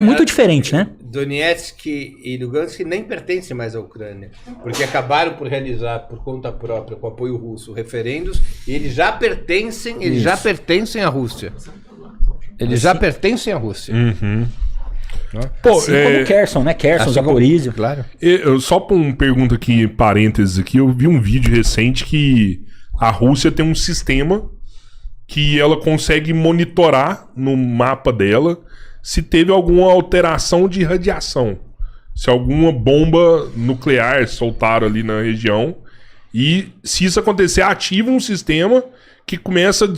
muito diferente, né? Donetsk e Lugansk nem pertencem mais à Ucrânia, porque acabaram por realizar por conta própria, com apoio russo, referendos, e eles já pertencem à Rússia. Eles já pertencem à Rússia. Uhum. Pô, assim como Kherson, né? Kherson, Zaporizhia. Claro. Só para uma pergunta aqui, parênteses aqui, eu vi um vídeo recente que a Rússia tem um sistema que ela consegue monitorar no mapa dela se teve alguma alteração de radiação. Se alguma bomba nuclear soltaram ali na região. E se isso acontecer, ativa um sistema que começa a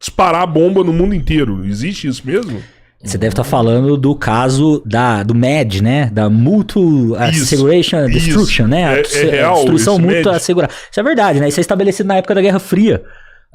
disparar a bomba no mundo inteiro. Existe isso mesmo? Você deve estar falando do caso do MAD, né? Da Mutual Asseguration Destruction, né? É real, destruição mútua assegurada. Isso é verdade, né? Isso é estabelecido na época da Guerra Fria.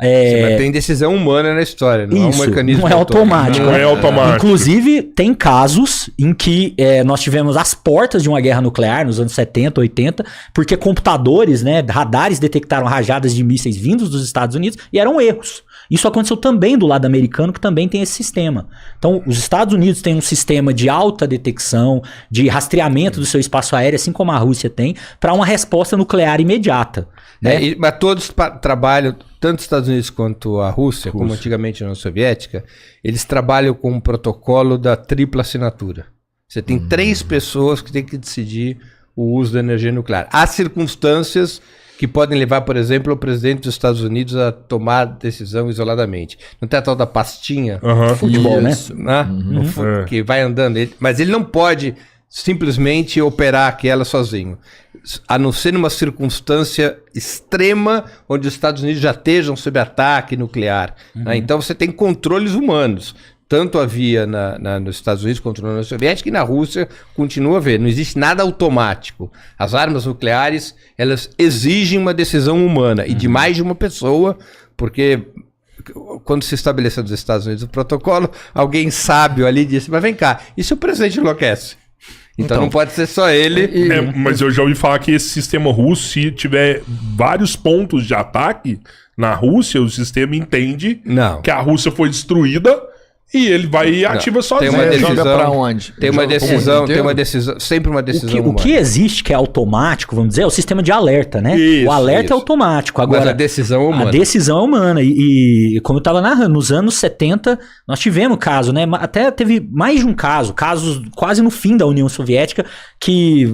Mas tem decisão humana na história, não é um mecanismo não é automático. Não é automático. Inclusive, tem casos em que nós tivemos as portas de uma guerra nuclear nos anos 70, 80, porque computadores, né, radares detectaram rajadas de mísseis vindos dos Estados Unidos e eram erros. Isso aconteceu também do lado americano, que também tem esse sistema. Então, os Estados Unidos têm um sistema de alta detecção, de rastreamento do seu espaço aéreo, assim como a Rússia tem, para uma resposta nuclear imediata. Né? Mas todos trabalham, tanto os Estados Unidos quanto a Rússia, como antigamente na União Soviética, eles trabalham com um protocolo da tripla assinatura. Você tem 3 pessoas que têm que decidir o uso da energia nuclear. Há circunstâncias que podem levar, por exemplo, o presidente dos Estados Unidos a tomar decisão isoladamente. Não tem a tal da pastinha? Futebol, né? Que vai andando. Mas ele não pode simplesmente operar aquela sozinho. A não ser numa circunstância extrema, onde os Estados Unidos já estejam sob ataque nuclear. Né? Então você tem controles humanos. Tanto havia nos Estados Unidos contra a União Soviética e na Rússia continua a haver. Não existe nada automático. As armas nucleares, elas exigem uma decisão humana e de mais de uma pessoa, porque quando se estabeleceu nos Estados Unidos o protocolo, alguém sábio ali disse, mas vem cá, e se o presidente enlouquece? Então não pode ser só ele. Mas eu já ouvi falar que esse sistema russo, se tiver vários pontos de ataque na Rússia, o sistema entende que a Rússia foi destruída e ele vai e ativa sozinho. Tem uma decisão, joga pra onde? Tem uma decisão, sempre uma decisão o que existe que é automático, vamos dizer, é o sistema de alerta, né? O alerta é automático. Agora, mas a decisão é humana. A decisão é humana. E como eu estava narrando, nos anos 70, nós tivemos caso, né? Até teve mais de um casos quase no fim da União Soviética, que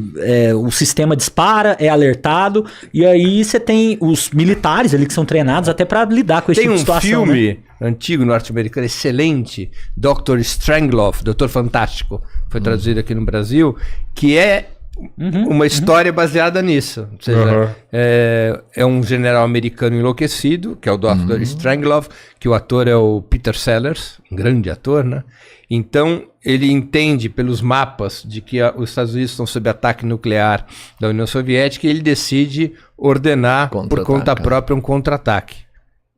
o sistema dispara, é alertado, e aí você tem os militares ali que são treinados até para lidar com esse tipo de situação. Tem um filme antigo norte-americano excelente, Dr. Strangelove, Doutor Fantástico, foi traduzido aqui no Brasil, que é uma história baseada nisso. Ou seja, é um general americano enlouquecido, que é o Dr. Strangelove, que o ator é o Peter Sellers, um grande ator, né? Então, ele entende pelos mapas de que os Estados Unidos estão sob ataque nuclear da União Soviética e ele decide ordenar por conta própria um contra-ataque.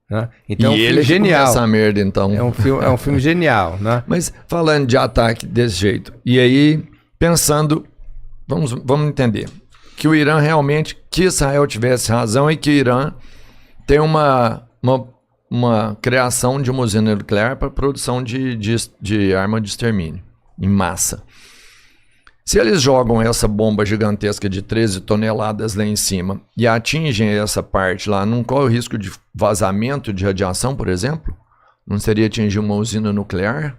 Né? Então, e é um ele filme genial. Essa merda, então. É um filme genial, né? Mas falando de ataque desse jeito, e aí pensando, vamos entender que o Irã realmente, que Israel tivesse razão e que o Irã tem uma criação de uma usina nuclear para produção de arma de extermínio em massa. Se eles jogam essa bomba gigantesca de 13 toneladas lá em cima e atingem essa parte lá, não corre o risco de vazamento de radiação, por exemplo? Não seria atingir uma usina nuclear?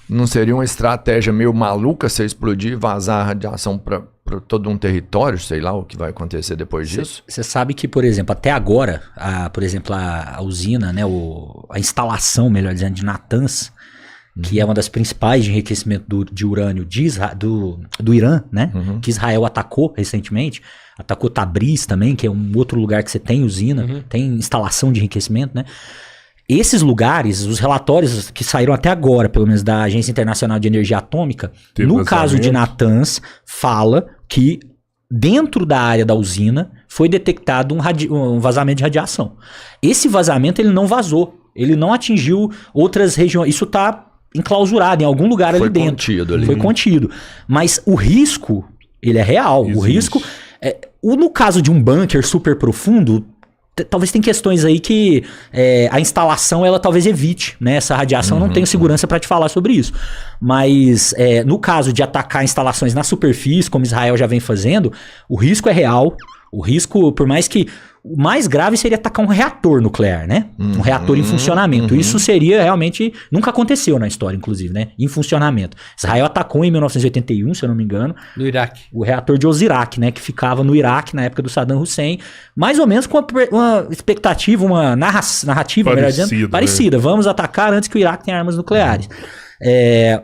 Não seria uma estratégia meio maluca se explodir e vazar a radiação para todo um território? Sei lá o que vai acontecer depois disso. Você sabe que, por exemplo, até agora, a usina, né, a instalação, melhor dizendo, de Natanz, que é uma das principais de enriquecimento de urânio do Irã, né? Que Israel atacou recentemente. Atacou Tabriz também, que é um outro lugar que você tem usina, tem instalação de enriquecimento, né? Esses lugares, os relatórios que saíram até agora, pelo menos da Agência Internacional de Energia Atômica, no caso de Natanz, fala que dentro da área da usina foi detectado um vazamento de radiação. Esse vazamento ele não vazou, ele não atingiu outras regiões. Isso está enclausurado em algum lugar ali dentro. Contido ali. Foi contido. Mas o risco, ele é real. Existe. O risco... no caso de um bunker super profundo, talvez tem questões aí que a instalação ela talvez evite, né? Essa radiação, não tenho segurança para te falar sobre isso. Mas no caso de atacar instalações na superfície, como Israel já vem fazendo, o risco é real. O risco, por mais que... O mais grave seria atacar um reator nuclear, né? Um reator em funcionamento. Isso seria realmente... Nunca aconteceu na história, inclusive, né? Em funcionamento. Israel atacou em 1981, se eu não me engano. No Iraque. O reator de Osirak, né? Que ficava no Iraque, na época do Saddam Hussein. Mais ou menos com uma expectativa, uma narrativa, melhor dizendo, parecida. Né? Vamos atacar antes que o Iraque tenha armas nucleares.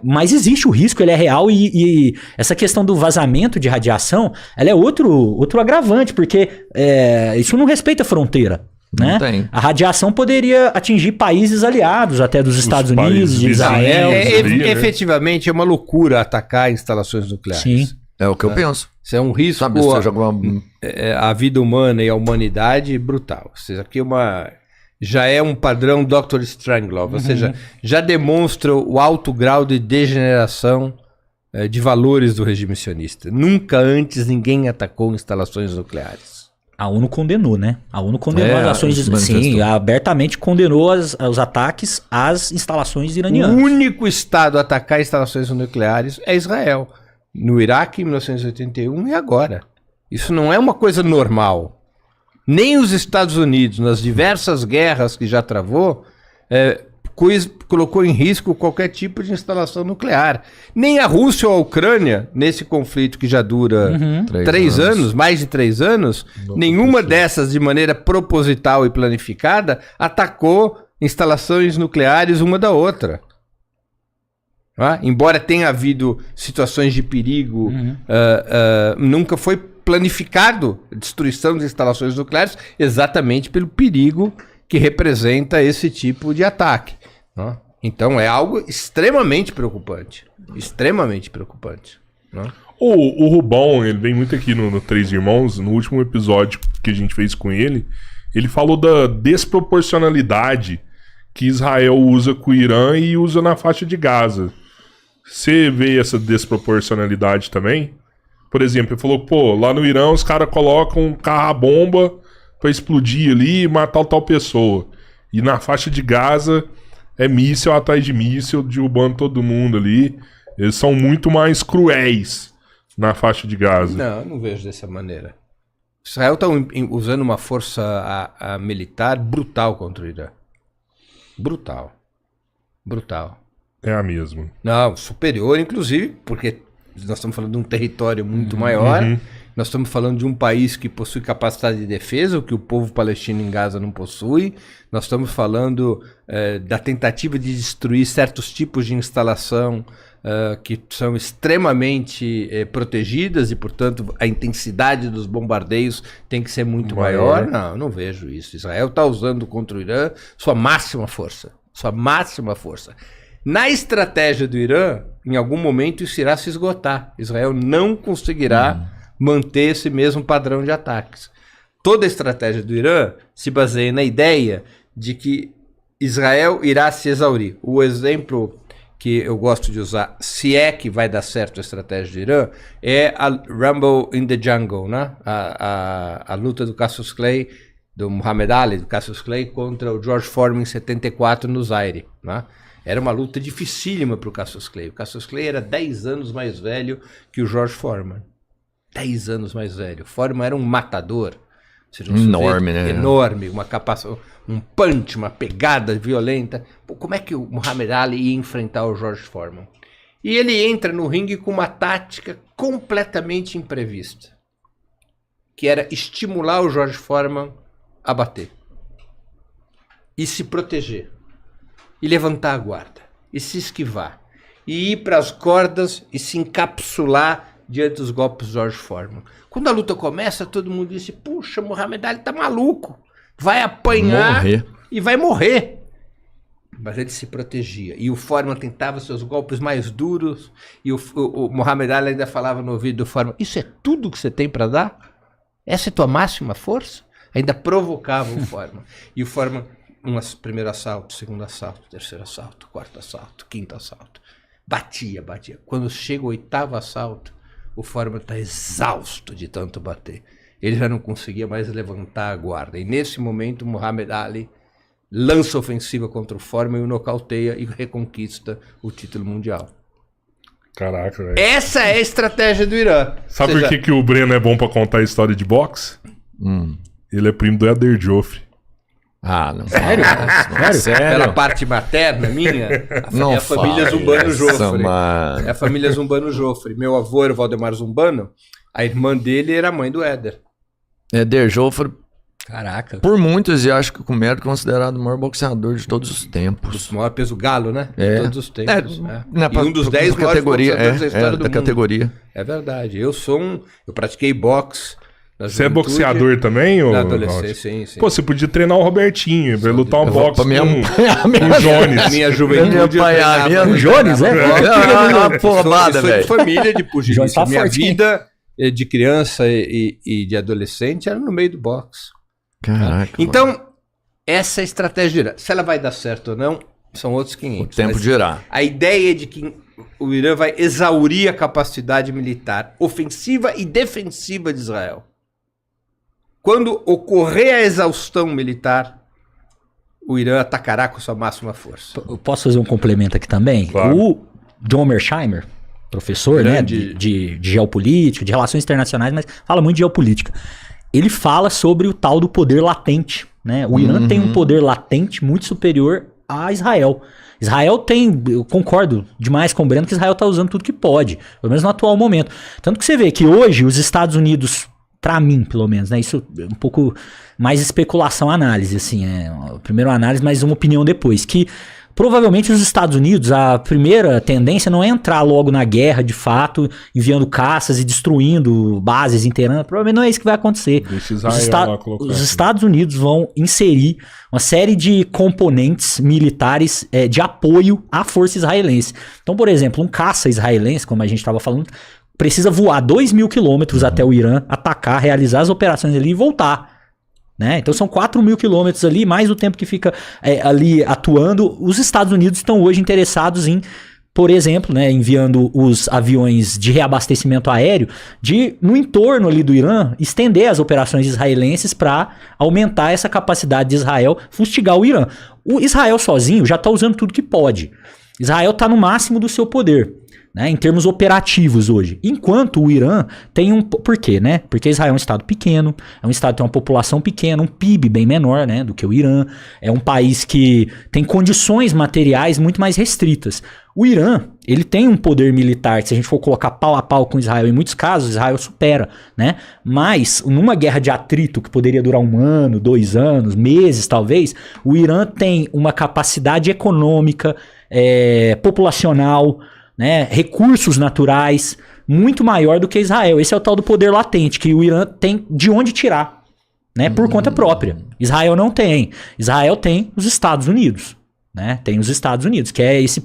Mas existe o risco, ele é real e essa questão do vazamento de radiação, ela é outro agravante, porque isso não respeita a fronteira, né? A radiação poderia atingir países aliados, até dos Estados Unidos, de Israel. Efetivamente é uma loucura atacar instalações nucleares. Sim. É o que eu penso. Isso é um risco Sabe, à vida humana e à humanidade brutal. Ou seja, aqui já é um padrão Dr. Strangelove, ou seja, já demonstra o alto grau de degeneração de valores do regime sionista. Nunca antes ninguém atacou instalações nucleares. A ONU condenou, né? A ONU condenou as ações... Sim, abertamente condenou os ataques às instalações iranianas. O único estado a atacar instalações nucleares é Israel. No Iraque, em 1981 e agora. Isso não é uma coisa normal. Nem os Estados Unidos, nas diversas guerras que já travou, colocou em risco qualquer tipo de instalação nuclear. Nem a Rússia ou a Ucrânia, nesse conflito que já dura 3 anos, mais de 3 anos, nenhuma dessas, de maneira proposital e planificada, atacou instalações nucleares uma da outra. Embora tenha havido situações de perigo, nunca foi planificado a destruição de instalações nucleares exatamente pelo perigo que representa esse tipo de ataque. Então é algo extremamente preocupante. Extremamente preocupante. O Rubão, ele vem muito aqui no Três Irmãos, no último episódio que a gente fez com ele falou da desproporcionalidade que Israel usa com o Irã e usa na faixa de Gaza. Você vê essa desproporcionalidade também? Por exemplo, ele falou, lá no Irã os caras colocam um carro-bomba pra explodir ali e matar tal pessoa. E na faixa de Gaza é míssil atrás de míssil, derrubando todo mundo ali. Eles são muito mais cruéis na faixa de Gaza. Não, eu não vejo dessa maneira. Israel está usando uma força militar brutal contra o Irã. Brutal. É a mesma. Não, superior, inclusive, porque nós estamos falando de um território muito maior, nós estamos falando de um país que possui capacidade de defesa, o que o povo palestino em Gaza não possui, nós estamos falando da tentativa de destruir certos tipos de instalação que são extremamente protegidas e, portanto, a intensidade dos bombardeios tem que ser muito maior. Não vejo isso. Israel está usando contra o Irã sua máxima força. Na estratégia do Irã, em algum momento isso irá se esgotar. Israel não conseguirá manter esse mesmo padrão de ataques. Toda a estratégia do Irã se baseia na ideia de que Israel irá se exaurir. O exemplo que eu gosto de usar, se é que vai dar certo a estratégia do Irã, é a Rumble in the Jungle, né? A luta do Cassius Clay, do Muhammad Ali, do Cassius Clay, contra o George Foreman em 74 no Zaire, né? Era uma luta dificílima para o Cassius Clay. O Cassius Clay era 10 anos mais velho que o George Foreman. 10 anos mais velho. O Foreman era um matador. Ou seja, enorme, né? Enorme, uma capacidade, um punch, uma pegada violenta. Como é que o Muhammad Ali ia enfrentar o George Foreman? E ele entra no ringue com uma tática completamente imprevista, que era estimular o George Foreman a bater e se proteger. E levantar a guarda, e se esquivar, e ir para as cordas e se encapsular diante dos golpes do George Foreman. Quando a luta começa, todo mundo disse, puxa, Muhammad Ali tá maluco, vai apanhar e vai morrer. Mas ele se protegia, e o Foreman tentava seus golpes mais duros, e o Muhammad Ali ainda falava no ouvido do Foreman, isso é tudo que você tem para dar? Essa é tua máxima força? Ainda provocava o Foreman. E o Foreman... primeiro assalto, segundo assalto, terceiro assalto, quarto assalto, quinto assalto. Batia. Quando chega o 8º assalto, o Foreman está exausto de tanto bater. ele já não conseguia mais levantar a guarda. E nesse momento, Muhammad Ali lança ofensiva contra o Foreman e o nocauteia e reconquista o título mundial. Caraca, velho. Essa é a estratégia do Irã. Sabe por que o Breno é bom pra contar a história de boxe? Ele é primo do Éder Joffre. Ah, não. Sério? Sério? Pela parte materna minha, é a família Zumbano Joffre. Mano. É a família Zumbano Joffre. Meu avô era o Valdemar Zumbano, a irmã dele era a mãe do Éder. Éder Joffre, Caraca. por muitos, e acho que o Comero é considerado o maior boxeador de todos os tempos. O maior peso galo, né? É. De todos os tempos. E um dos 10 maiores categoria, boxeadores da história do da mundo. categoria. É verdade. Eu pratiquei boxe. Você é boxeador também? Na adolescência, sim. Pô, você podia treinar o Robertinho, pra lutar um boxe pra com o Jones. Minha juventude. O Jones, é? Uma porrada, velho. De família de pugilista. Tá Minha forte, vida de criança e de adolescente era no meio do boxe. Caraca. Então, essa é a estratégia. Se ela vai dar certo ou não, são outros 500. O tempo dirá. A ideia é de que o Irã vai exaurir a capacidade militar ofensiva e defensiva de Israel. Quando ocorrer a exaustão militar, o Irã atacará com sua máxima força. Eu posso fazer um complemento aqui também? Claro. O John Mearsheimer, professor, né, de geopolítica, de relações internacionais, mas fala muito de geopolítica. Ele fala sobre o tal do poder latente, né? O Irã tem um poder latente muito superior a Israel. Israel tem, eu concordo demais com o Breno, que Israel está usando tudo que pode, pelo menos no atual momento. Tanto que você vê que hoje os Estados Unidos, para mim, pelo menos, né? Isso é um pouco mais especulação, análise, assim, primeiro análise, mas uma opinião depois, que provavelmente os Estados Unidos, a primeira tendência não é entrar logo na guerra, de fato, enviando caças e destruindo bases inteirando, provavelmente não é isso que vai acontecer. Os Estados Unidos vão inserir uma série de componentes militares de apoio à força israelense. Então, por exemplo, um caça israelense, como a gente estava falando, precisa voar 2.000 quilômetros até o Irã, atacar, realizar as operações ali e voltar. Né? Então são 4.000 quilômetros ali, mais o tempo que fica ali atuando. Os Estados Unidos estão hoje interessados em, por exemplo, né, enviando os aviões de reabastecimento aéreo no entorno ali do Irã, estender as operações israelenses para aumentar essa capacidade de Israel fustigar o Irã. O Israel sozinho já está usando tudo que pode. Israel está no máximo do seu poder, né, em termos operativos hoje. Enquanto o Irã tem Por quê, né? Porque Israel é um estado pequeno, é um estado que tem uma população pequena, um PIB bem menor, né, do que o Irã. É um país que tem condições materiais muito mais restritas. O Irã, ele tem um poder militar que, se a gente for colocar pau a pau com Israel, em muitos casos, Israel supera, né? Mas, numa guerra de atrito que poderia durar 1 ano, 2 anos, meses talvez, o Irã tem uma capacidade econômica, populacional, né, recursos naturais muito maior do que Israel. Esse é o tal do poder latente, que o Irã tem de onde tirar, né, por conta própria. Israel não tem. Israel tem os Estados Unidos, né? Tem os Estados Unidos, que é esse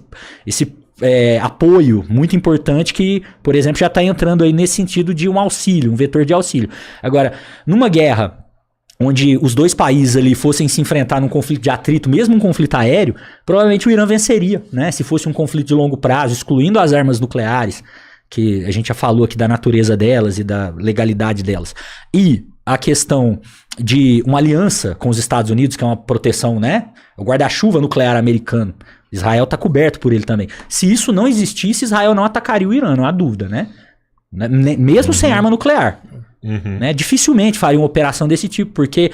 apoio muito importante que, por exemplo, já está entrando aí nesse sentido de um auxílio, um vetor de auxílio. Agora, numa guerra onde os dois países ali fossem se enfrentar num conflito de atrito, mesmo um conflito aéreo, provavelmente o Irã venceria, né? Se fosse um conflito de longo prazo, excluindo as armas nucleares, que a gente já falou aqui da natureza delas e da legalidade delas. E a questão de uma aliança com os Estados Unidos, que é uma proteção, né? O guarda-chuva nuclear americano. Israel está coberto por ele também. Se isso não existisse, Israel não atacaria o Irã, não há dúvida, né? Mesmo sem arma nuclear. Né? Dificilmente faria uma operação desse tipo, porque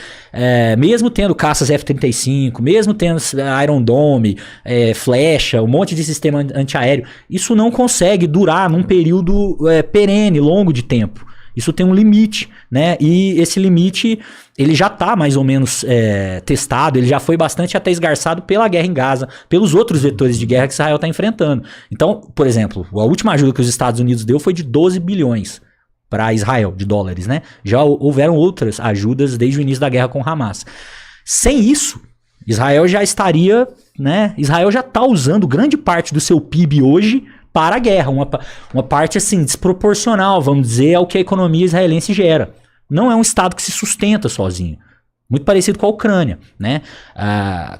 mesmo tendo caças F-35, mesmo tendo Iron Dome, flecha, um monte de sistema antiaéreo, isso não consegue durar num período perene, longo de tempo. Isso tem um limite, né? E esse limite, ele já está mais ou menos testado, ele já foi bastante até esgarçado pela guerra em Gaza, pelos outros vetores de guerra que Israel está enfrentando. Então, por exemplo, a última ajuda que os Estados Unidos deu foi de 12 bilhões para Israel, de dólares, né? Já houveram outras ajudas desde o início da guerra com Hamas. Sem isso, Israel já estaria, né? Israel já está usando grande parte do seu PIB hoje para a guerra, uma parte assim desproporcional, vamos dizer, ao que a economia israelense gera. Não é um estado que se sustenta sozinho, Muito parecido com a Ucrânia, né?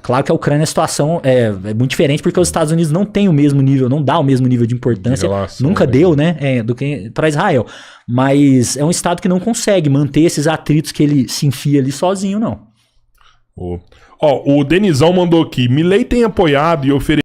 Claro que a Ucrânia a situação é muito diferente porque os Estados Unidos não tem o mesmo nível, não dá o mesmo nível de importância, nunca deu, né? Do que para Israel. Mas é um estado que não consegue manter esses atritos que ele se enfia ali sozinho, não. O Denizão mandou aqui, Milei tem apoiado e oferecido